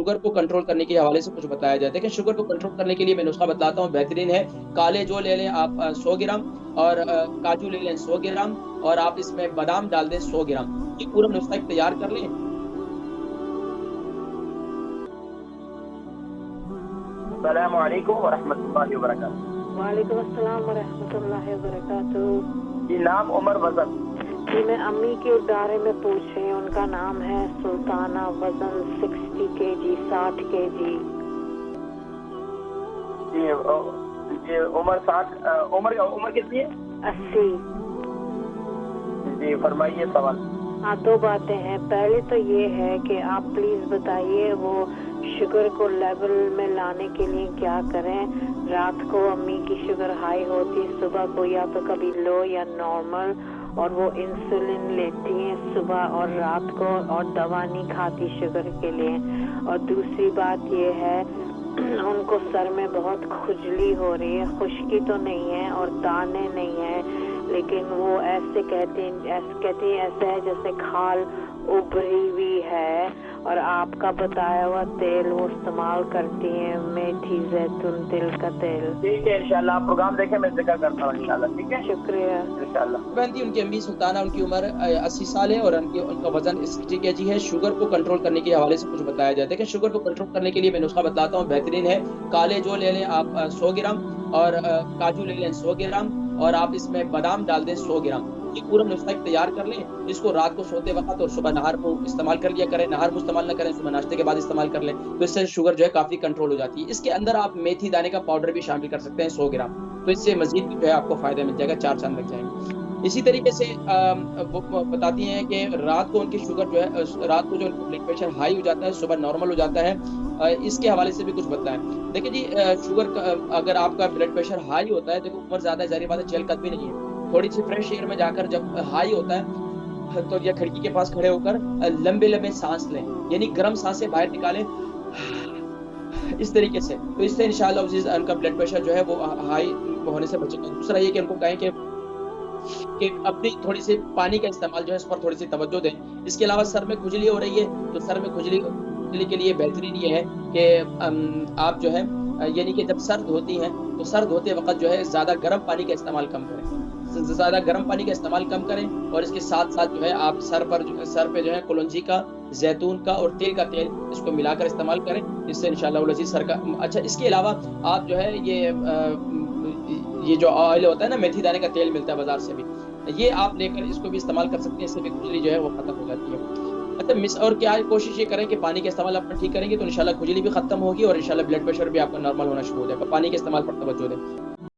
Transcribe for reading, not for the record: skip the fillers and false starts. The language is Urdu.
شوگر کو کنٹرول کرنے کے حوالے سے کچھ بتایا جائے. دیکھیں شوگر کو کنٹرول کرنے کے لیے میں نسخہ بتلاتا ہوں, بہترین ہے. کالے جو لے لیں آپ 100 گرام, اور کاجو لے لیں 100 گرام, اور آپ اس میں بادام ڈال دیں 100 گرام. یہ پورا نسخہ تیار کر لیں. السلام علیکم ورحمۃ اللہ وبرکاتہ. وعلیکم السلام ورحمۃ اللہ وبرکاتہ. جی نام عمر وزن. جی میں امی کے بارے میں پوچھ رہی ہوں, ان کا نام ہے سلطانہ, وزن 60 kg 60 kg. جی عمر 60, عمر کتنی ہے؟ 80. جی فرمائیے سوال. ہاں دو باتیں ہیں. پہلے تو یہ ہے کہ آپ پلیز بتائیے وہ شوگر کو لیول میں لانے کے لیے کیا کریں. رات کو امی کی شوگر ہائی ہوتی, صبح کو یا تو کبھی لو یا نارمل, اور وہ انسولین لیتی ہیں صبح اور رات کو, اور دوا نہیں کھاتی شوگر کے لیے. اور دوسری بات یہ ہے ان کو سر میں بہت کھجلی ہو رہی ہے, خشکی تو نہیں ہے اور دانے نہیں ہیں, لیکن وہ ایسے کہتی ہیں ایسا ہے جیسے کھال ابری ہوئی ہے. اور آپ کا بتایا ہوا تیل وہ استعمال کرتی ہیں, میتھی زیتون تل کا تیل. ٹھیک ہے انشاءاللہ آپ پروگرام دیکھیں, میں ذکر کرتا ہوں انشاءاللہ. ٹھیک ہے شکریہ. انشاءاللہ. بہنتی ان کی امی سلطانہ, ان کی عمر 80 سال ہے, اور ان کا وزن 60 kg ہے. شوگر کو کنٹرول کرنے کے حوالے سے کچھ بتایا جائے. دیکھیں شوگر کو کنٹرول کرنے کے لیے میں نسخہ بتلاتا ہوں, بہترین ہے. کالے جو لے لیں آپ 100 گرام, اور کاجو لے لیں 100 گرام, اور آپ اس میں بادام ڈال دیں 100 گرام. یہ پورا نسخہ تیار کر لیں. اس کو رات کو سوتے وقت اور صبح نہار کو استعمال کر لیا کریں. نہار کو استعمال نہ کریں, صبح ناشتے کے بعد استعمال کر لیں, تو اس سے شوگر جو ہے کافی کنٹرول ہو جاتی ہے. اس کے اندر آپ میتھی دانے کا پاؤڈر بھی شامل کر سکتے ہیں 100 گرام, تو اس سے مزید جو ہے آپ کو فائدہ مل جائے گا, 4 چاند لگ جائیں گے. اسی طریقے سے وہ بتاتی ہیں کہ رات کو ان کی شوگر جو ہے, رات کو جو ان کا بلڈ پریشر ہائی ہو جاتا ہے, صبح نارمل ہو جاتا ہے. اس کے حوالے سے بھی کچھ بتائیں. دیکھیں جی شوگر اگر آپ کا بلڈ پریشر ہائی ہوتا ہے, دیکھو عمر زیادہ ہے, ظاہر بات ہے چہل قدمی نہیں ہے, تھوڑی سی فریش ایئر میں جا کر جب ہائی ہوتا ہے تو یا کھڑکی کے پاس کھڑے ہو کر لمبے لمبے سانس لیں, یعنی گرم سانسیں باہر نکالیں اس طریقے سے. تو اس سے انشاءاللہ ان کا بلڈ پریشر جو ہے وہ ہائی ہونے سے بچے گا. دوسرا یہ کہ ان کو کہیں کہ اپنی تھوڑی سی پانی کا استعمال جو ہے اس پر تھوڑی سی توجہ دیں. اس کے علاوہ سر میں کھجلی ہو رہی ہے, تو سر میں کھجلی کے لیے بہترین یہ ہے کہ آپ جو ہے یعنی کہ جب سرد ہوتی ہیں تو سرد ہوتے وقت جو ہے زیادہ گرم پانی کا استعمال کم کریں, زیادہ گرم پانی کا استعمال کم کریں. اور اس کے ساتھ ساتھ جو ہے آپ سر پہ جو ہے کلونجی کا, زیتون کا اور تیل کا تیل اس کو ملا کر استعمال کریں. اس سے انشاءاللہ العزیز سر کا اچھا. اس کے علاوہ آپ جو ہے یہ جو آئل ہوتا ہے نا, میتھی دانے کا تیل ملتا ہے بازار سے بھی, یہ آپ لے کر اس کو بھی استعمال کر سکتے ہیں. اس سے بھی کھجلی جو ہے وہ ختم ہو جاتی ہے. اچھا اور کیا کوشش یہ کریں کہ پانی کا استعمال اپنا ٹھیک کریں گے تو انشاءاللہ کھجلی بھی ختم ہوگی, اور انشاءاللہ بلڈ پریشر بھی آپ کا نارمل ہونا شروع ہو جائے گا. پانی کے استعمال پر توجہ دیں.